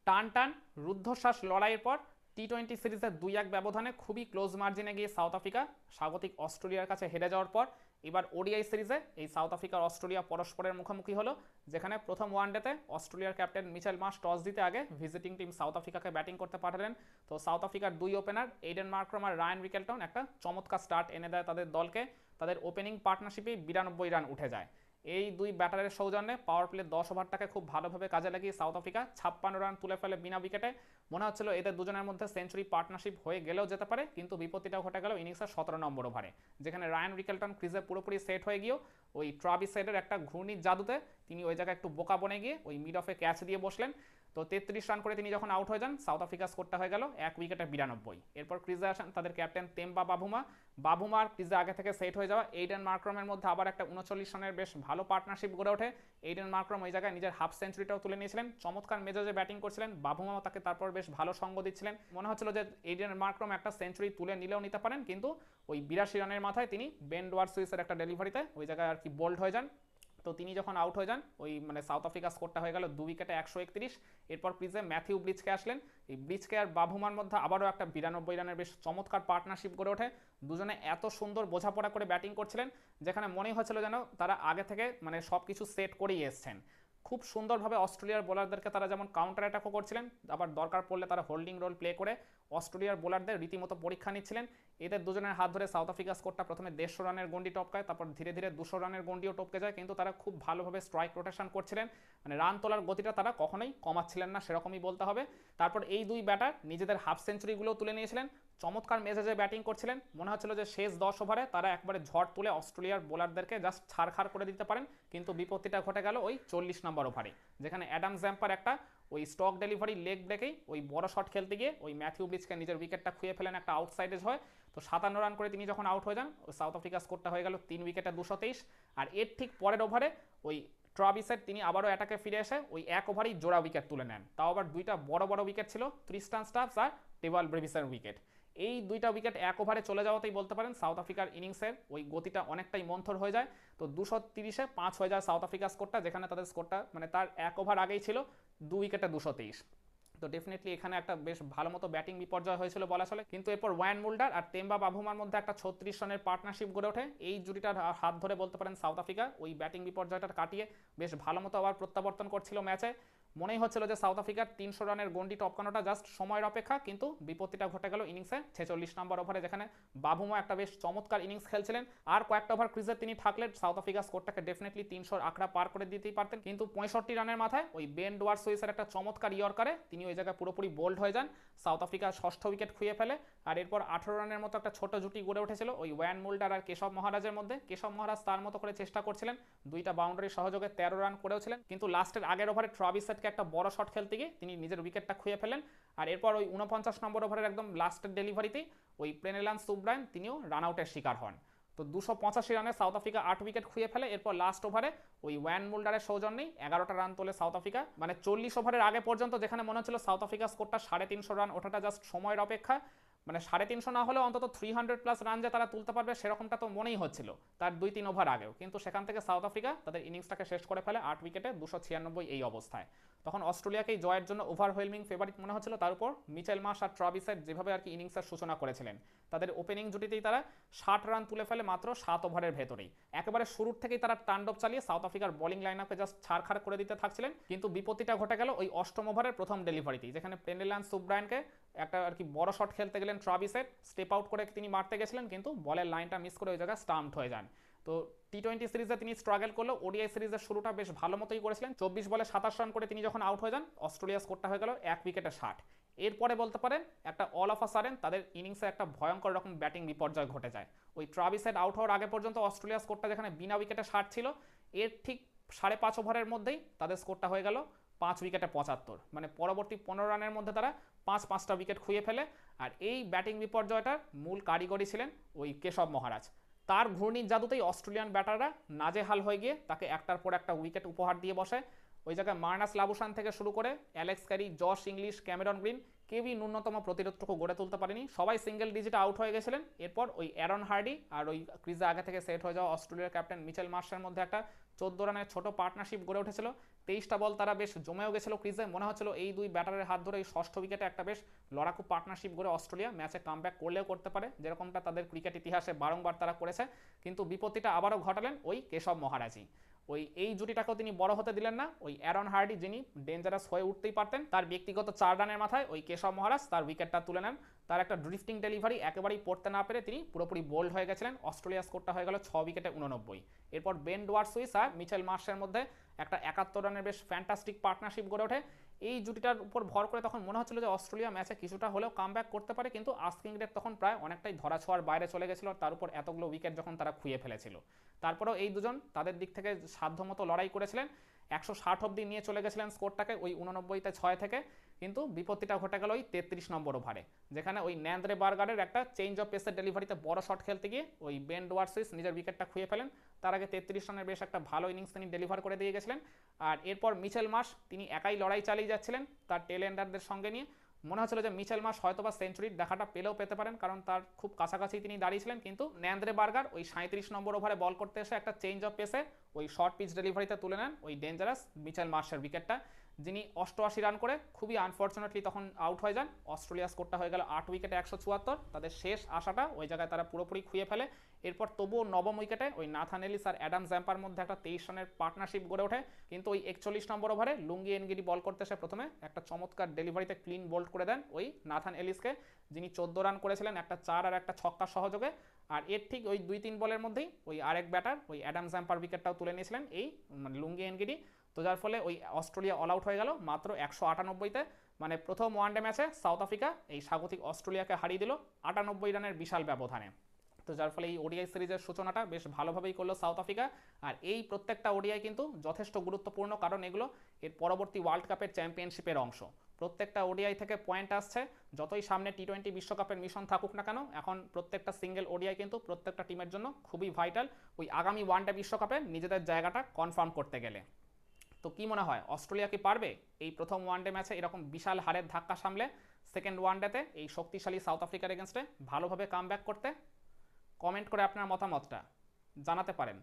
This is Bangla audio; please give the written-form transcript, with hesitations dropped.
টান টান রুদ্ধশ্বাস লড়াইয়ের পর টি-20 সিরিজের 2-1 ব্যবধানে খুবই ক্লোজ মার্জিনে গিয়ে সাউথ আফ্রিকা স্বাগতিক অস্ট্রেলিয়ার কাছে হেরে যাওয়ার পর এবার ওডিআই সিরিজে এই সাউথ আফ্রিকার অস্ট্রেলিয়া পরস্পরের মুখোমুখি হলো, যেখানে প্রথম ওয়ানডেতে অস্ট্রেলিয়ার ক্যাপ্টেন মিচেল মার্শ টস জিতে আগে ভিজিটিং টিম সাউথ আফ্রিকাকে ব্যাটিং করতে পাঠালেন। তো সাউথ আফ্রিকার দুই ওপেনার এইডেন মার্ক্রাম আর রায়ান রিকেলটন একটা চমৎকার স্টার্ট এনে দেয় তাদের দলকে। তাদের ওপেনিং পার্টনারশিপেই 92 রান উঠে যায়। এই দুই ব্যাটারের সৌজন্যে পাওয়ার প্লে 10 ওভারটাকে খুব ভালোভাবে কাজে লাগিয়ে সাউথ আফ্রিকা 56 রান তুলে ফেলে বিনা উইকেটে। মনে হচ্ছিল এদের দুজনের মধ্যে সেঞ্চুরি পার্টনারশিপ হয়ে গেলেও যেতে পারে, কিন্তু বিপত্তিটাও ঘটে গেল ইনিংসের 17 নম্বর ওভারে, যেখানে রায়ান রিকেলটন ক্রিজে পুরোপুরি সেট হয়ে গিয়েও ওই ট্রাভিস হেডের একটা ঘূর্ণির জাদুতে তিনি ওই জায়গায় একটু বোকা বনে গিয়ে ওই মিড অফে ক্যাচ দিয়ে বসলেন। তো 33 রান করে তিনি যখন আউট হয়ে যান, সাউথ আফ্রিকা স্কোরটা হয়ে গেল 1 উইকেটে 92। এরপর ক্রিজে আসেন তাদের ক্যাপ্টেন তেম্বা বাভুমার ক্রিজে আগে থেকে সেট হয়ে যাওয়া এইডেন মার্ক্রামের মধ্যে আবার একটা 39 রানের বেশ ভালো পার্টনারশিপ গড়ে ওঠে। এইডেন মার্ক্রাম ওই জায়গায় নিজের হাফ সেঞ্চুরিটাও তুলে নিয়েছিলেন, চমৎকার মেজাজে ব্যাটিং করছিলেন, বাভুমাও তাকে তারপর বেশ ভালো সঙ্গ দিচ্ছিলেন। মনে হচ্ছিল যে এইডেন মার্ক্রাম একটা সেঞ্চুরি তুলে নিলেও নিতে পারেন, কিন্তু ওই 82 রানের মাথায় তিনি বেন ডোয়ার সুইসের একটা ডেলিভারিতে ওই জায়গায় আর কি বোল্ড হয়ে যান। তো তিনি যখন আউট হয়ে যান, ওই মানে সাউথ আফ্রিকা স্কোরটা হয়ে গেল 2 উইকেটে 131। এরপর ক্রিজে ম্যাথিউ ব্লিচকে আসলেন। এই ব্লিচকে আর বাভুমার মধ্যে আবারও একটা 92 রানের বেশ চমৎকার পার্টনারশিপ গড়ে ওঠে। দুজনে এত সুন্দর বোঝাপড়া করে ব্যাটিং করছিলেন, যেখানে মনেই হচ্ছিল যেন তারা আগে থেকে মানে সব কিছু সেট করেই এসছেন। খুব সুন্দরভাবে অস্ট্রেলিয়ার বোলারদেরকে তারা যেমন কাউন্টার অ্যাটাকও করছিলেন, আবার দরকার পড়লে তারা হোল্ডিং রোল প্লে করে অস্ট্রেলিয়ার বোলারদের রীতিমতো পরীক্ষা নিচ্ছিলেন। এদের দুজনের হাত ধরে সাউথ আফ্রিকা স্কোরটা প্রথমে 150 রানের গন্ডি টপকায়, তারপর ধীরে ধীরে 200 রানের গন্ডিও টপকে যায়, কিন্তু তারা খুব ভালোভাবে স্ট্রাইক রোটেশন করছিলেন, মানে রান তোলার গতিটা তারা কখনোই কমাচ্ছিলেন না, সেরকমই বলতে হবে। তারপর এই দুই ব্যাটার নিজেদের হাফ সেঞ্চুরিগুলোও তুলে নিয়েছিলেন, চমৎকার মেজাজে ব্যাটিং করছিলেন। মনে হচ্ছিল যে শেষ 10 ওভারে তারা একবারে ঝড় তুলে অস্ট্রেলিয়ার বোলারদেরকে জাস্ট ছাড়খাড় করে দিতে পারেন, কিন্তু বিপত্তিটা ঘটে গেল ওই 40 নম্বর ওভারে, যেখানে অ্যাডাম জ্যাম্পার একটা ওই স্টক ডেলিভারি লেগ ব্রেকেই ওই বড় শট খেলতে গিয়ে ওই ম্যাথিউ ব্লিচকে নিজের উইকেটটা খুঁয়ে ফেলেন একটা আউটসাইডেজ হয়। তো 57 রান করে তিনি যখন আউট হয়ে যান, সাউথ আফ্রিকা স্কোরটা হয়ে গেল 3 উইকেটে 223। আর এর ঠিক পরের ওভারে ওই ট্রাভিসের তিনি আবারও অ্যাটাকে ফিরে এসে ওই এক ওভারেই জোড়া উইকেট তুলে নেন, তাও আবার দুইটা বড় বড় উইকেট ছিল, ট্রিস্টান স্টাফস আর টেভাল ব্রেভিসের উইকেট। এই দুইটা উইকেট এক ওভারে চলে যাওয়াতেই বলতে পারেন সাউথ আফ্রিকার ইনিংসের ওই গতিটা অনেকটাই মন্থর হয়ে যায়। তো 230-এ 5 হয়ে যায় সাউথ আফ্রিকার স্কোরটা, যেখানে তাদের স্কোরটা মানে তার এক ওভার আগেই ছিল 2 উইকেটে 223। তো ডেফিনেটলি এখানে একটা বেশ ভালো মতো ব্যাটিং বিপর্যয় হয়েছিল বলা চলে, কিন্তু এরপর ওয়ান মুল্ডার আর তেম্বা বাভুমার মধ্যে একটা 36 রানের পার্টনারশিপ গড়ে ওঠে। এই জুটিটার হাত ধরে বলতে পারেন সাউথ আফ্রিকা ওই ব্যাটিং বিপর্যয়টা কাটিয়ে বেশ ভালো মতো আবার প্রত্যাবর্তন করছিল ম্যাচে। মনেই হচ্ছিল যে সাউথ আফ্রিকার 300 রানের গন্ডি টপকানোটা জাস্ট সময়ের অপেক্ষা, কিন্তু বিপত্তিটা ঘটে গেল ইনিংসে 46 নম্বর ওভারে, যেখানে বাভুমা একটা বেশ চমৎকার ইনিংস খেলছিলেন। আর কয়েকটা ওভার ক্রিজে তিনি থাকলে সাউথ আফ্রিকা স্কোরটাকে ডেফিনেটলি 300 আঁকড়া পার করে দিতেই পারতেন, কিন্তু 65 রানের মাথায় ওই বেন ডোয়ার সুইসের একটা চমৎকার ইয়র্কারে তিনি ওই জায়গায় পুরোপুরি বোল্ড হয়ে যান। সাউথ আফ্রিকা ষষ্ঠ উইকেট খুঁয়ে ফেলে। আর এরপর 18 রানের মতো একটা ছোট জুটি গড়ে উঠেছিল ওই ওয়ান মুল্ডার আর কেশব মহারাজের মধ্যে। কেশব মহারাজ তার মতো করে চেষ্টা করছিলেন, দুইটা বাউন্ডারি সহযোগে 13 রান করেওছিলেন, কিন্তু লাস্টের আগের ওভারে ট্রাভিস হেডকে একটা বড় শট খেলতে গিয়ে তিনি নিজের উইকেটটা খুঁয়ে ফেলেন। আর এরপর ওই 49 নম্বর ওভারের একদম লাস্টের ডেলিভারিতেই ওই প্লেনেলান সুব্রায়ন তিনিও রান আউটের শিকার হন। তো 285 রানে সাউথ আফ্রিকা 8 উইকেট খুঁয়ে ফেলে। এরপর লাস্ট ওভারে ওই ওয়ান মুল্ডারের সৌজন্যেই 11টা রান তোলে সাউথ আফ্রিকা, মানে 40 ওভারের আগে পর্যন্ত যেখানে মনে হচ্ছিল সাউথ আফ্রিকা স্কোরটা 350 রান ওঠাটা জাস্ট সময়ের অপেক্ষা, মানে 350 না হলেও অন্তত 300+ রান যে তারা তুলতে পারবে সেরকমটা তো মনেই হচ্ছিল তার 2-3 ওভার আগেও, কিন্তু সেখান থেকে সাউথ আফ্রিকা তাদের ইনিংসটাকে শেষ করে ফেলে 8 উইকেটে 296 এই অবস্থায়। তখন অস্ট্রেলিয়াকেই জয়ের জন্য ওভারওয়েলমিং ফেভারিট মনে হচ্ছিল, তার উপর মিচেল মার্শ আর ট্রাভিসের যেভাবে আর কি ইনিংসের সূচনা করেছিলেন, তাদের ওপেনিং জুটিতেই তারা 60 রান তুলে ফেলে মাত্র 7 ওভারের ভেতরেই। একেবারে শুরুর থেকেই তারা তাণ্ডব চালিয়ে সাউথ আফ্রিকার বোলিং লাইন আপে জাস্ট ছাড়খাড় করে দিতে থাকছিলেন, কিন্তু বিপত্তিটা ঘটে গেল ওই 8ম ওভারের প্রথম ডেলিভারিতেই, যেখানে প্লেনেলান সুব্রায়নকে একটা আর কি বড় শট খেলতে গেলেন ট্রাভিসের, স্টেপ আউট করে তিনি মারতে গেছিলেন, কিন্তু বলের লাইনটা মিস করে ওই জায়গায় স্টাম্পড হয়ে যান। তো টি-20 সিরিজে তিনি স্ট্রাগল করলো, ওডিআই সিরিজের শুরুটা বেশ ভালো মতোই করেছিলেন, 24 বলে 27 রান করে তিনি যখন আউট হয়ে যান, অস্ট্রেলিয়া স্কোরটা হয়ে গেল 1 উইকেটে 60। এরপরে বলতে পারেন একটা অল অফ আ সাডেন তাদের ইনিংসে একটা ভয়ঙ্কর রকম ব্যাটিং বিপর্যয় ঘটে যায়। ওই ট্রাভিস হেড আউট হওয়ার আগে পর্যন্ত অস্ট্রেলিয়া স্কোরটা যেখানে বিনা উইকেটে 60 ছিল, এর ঠিক 5.5 ওভারের মধ্যেই তাদের স্কোরটা হয়ে গেল 5 উইকেটে 75, মানে পরবর্তী 15 রানের মধ্যে তারা 5টা উইকেট খুঁয়ে ফেলে। আর এই ব্যাটিং বিপর্যয়টার মূল কারিগরি ছিলেন ওই কেশব মহারাজ। তার ঘূর্ণির জাদুতেই অস্ট্রেলিয়ান ব্যাটাররা নাজেহাল হয়ে গিয়ে তাকে একটার পর একটা উইকেট উপহার দিয়ে বসে। ওই জায়গায় মার্নাস লাবুশান থেকে শুরু করে Alex Carey, Josh English, Cameron green কেউই ন্যূনতম প্রতিরোধটুকু গড়ে তুলতে পারেনি, সবাই সিঙ্গেল ডিজিটে আউট হয়ে গেছিলেন। এরপর ওই অ্যারন হার্ডি আর ওই ক্রিজে আগে থেকে সেট হয়ে যাওয়া অস্ট্রেলিয়ার ক্যাপ্টেন মিচেল মার্শের মধ্যে একটা 14 রানের ছোট পার্টনারশিপ গড়ে উঠেছিল। 23টা বল তারা বেশ জমেও গেছিল ক্রিজে, মনে হচ্ছিল এই দুই ব্যাটারের হাত ধরে এই ষষ্ঠ উইকেটে একটা বেশ লড়াকু পার্টনারশিপ গড়ে অস্ট্রেলিয়া ম্যাচে কামব্যাক করলেও করতে পারে, যেরকমটা তাদের ক্রিকেট ইতিহাসে বারংবার তারা করেছে। কিন্তু বিপত্তিটা আবারও ঘটালেন ওই কেশব মহারাজই। এই জুটিটাকেও তিনি বড় হতে দিলেন না। ওই অ্যারন হার্ডি, যিনি ডেঞ্জারাস হয়ে উঠতেই পারতেন, তার ব্যক্তিগত 4 রানের মাথায় ওই কেশব মহারাজ তার উইকেটটা তুলে নেন। তার একটা ড্রিফটিং ডেলিভারি একেবারেই পড়তে না পেরে তিনি পুরোপুরি বোল্ড হয়ে গেছিলেন। অস্ট্রেলিয়ার স্কোরটা হয়ে গেল 6 উইকেটে 89। এরপর বেন ডোয়ার্সুইস আর মিচেল মার্শের মধ্যে একটা 71 রানের বেশ ফ্যান্টাস্টিক পার্টনারশিপ গড়ে ওঠে। এই জুটিটার উপর ভর করে তখন মনে হচ্ছিল যে অস্ট্রেলিয়া ম্যাচে কিছুটা হলেও কামব্যাক করতে পারে, কিন্তু আস্কিং রেট তখন প্রায় অনেকটাই ধরাছোঁয়ার বাইরে চলে গেছিল, তার উপর এতগুলো উইকেট যখন তারা খুইয়ে ফেলেছিল। তারপরেও এই দুজন তাদের দিক থেকে সাধ্যমতো লড়াই করেছিলেন, 160 অব্দি নিয়ে চলে গেছিলেন স্কোরটাকে ওই 89তে 6 থেকে। কিন্তু বিপত্তিটা ঘটে গেল ওই 33 নম্বর ওভারে, যেখানে ওই ন্যান্দ্রে বার্গারের একটা চেঞ্জ অফ পেসের ডেলিভারিতে বড় শট খেলতে গিয়ে ওই বেন ডোয়ার্সুইস নিজের উইকেটটা খুঁয়ে ফেলেন। তার আগে 33 রানের বেশ একটা ভালো ইনিংস তিনি ডেলিভার করে দিয়ে গেছিলেন। আর এরপর মিচেল মার্শ তিনি একাই লড়াই চালিয়ে যাচ্ছিলেন তার টেল এন্ডারদের সঙ্গে নিয়ে। মনে হচ্ছিল যে মিচেল মার্শ হয়তোবা সেঞ্চুরির দেখাটা পেলেও পেতে পারেন, কারণ তার খুব কাছাকাছি তিনি দাঁড়িয়েছিলেন। কিন্তু ন্যান্দ্রে বার্গার ওই 37 নম্বর ওভারে বল করতে এসে একটা চেঞ্জ অফ পেসে ওই শর্ট পিচ ডেলিভারিতে তুলে নেন ওই ডেঞ্জারাস মিচেল মার্শের উইকেটটা, যিনি 88 রান করে খুবই আনফর্চুনেটলি তখন আউট হয়ে যান। অস্ট্রেলিয়া স্কোরটা হয়ে গেল 8 উইকেটে 174। তাদের শেষ আশাটা ওই জায়গায় তারা পুরোপুরি খুঁয়ে ফেলে। এরপর তবুও নবম উইকেটে ওই নাথান এলিস আর অ্যাডাম জ্যাম্পার মধ্যে একটা 23 রানের পার্টনারশিপ গড়ে ওঠে। কিন্তু ওই 41 নম্বর ওভারে লুঙ্গি এনগিডি বল করতে এসে প্রথমে একটা চমৎকার ডেলিভারিতে ক্লিন বোল্ড করে দেন ওই নাথান এলিসকে, যিনি 14 রান করেছিলেন, একটা 4 আর একটা ছক্কা সহযোগে। আর এর ঠিক ওই 2-3 বলের মধ্যেই ওই আরেক ব্যাটার ওই অ্যাডাম জ্যাম্পার উইকেটটাও তুলে নিয়েছিলেন এই লুঙ্গি এনগিডি। তো যার ফলে ওই অস্ট্রেলিয়া অল আউট হয়ে গেল মাত্র 198তে। মানে প্রথম ওয়ানডে ম্যাচে সাউথ আফ্রিকা এই স্বাগতিক অস্ট্রেলিয়াকে হারিয়ে দিল 98 রানের বিশাল ব্যবধানে। তো যার ফলে এই ওডিআই সিরিজের সূচনাটা বেশ ভালোভাবেই করলো সাউথ আফ্রিকা। আর এই প্রত্যেকটা ওডিআই কিন্তু যথেষ্ট গুরুত্বপূর্ণ, কারণ এগুলো এর পরবর্তী ওয়ার্ল্ড কাপের চ্যাম্পিয়নশিপের অংশ। প্রত্যেকটা ওডিআই থেকে পয়েন্ট আসছে, যতই সামনে টি20 বিশ্বকাপের মিশন থাকুক না কেন, এখন প্রত্যেকটা সিঙ্গেল ওডিআই কিন্তু প্রত্যেকটা টিমের জন্য খুবই ভাইটাল ওই আগামী ওয়ানডে বিশ্বকাপে নিজেদের জায়গাটা কনফার্ম করতে গেলে। তো কি মনে হয়, অস্ট্রেলিয়া কি পারবে এই প্রথম ওয়ানডে ম্যাচে এরকম বিশাল হারের ধাক্কা সামলে সেকেন্ড ওয়ানডেতে এই শক্তিশালী সাউথ আফ্রিকার এগেনস্টে ভালোভাবে কামব্যাক করতে? কমেন্ট করে আপনার মতামতটা জানাতে পারেন।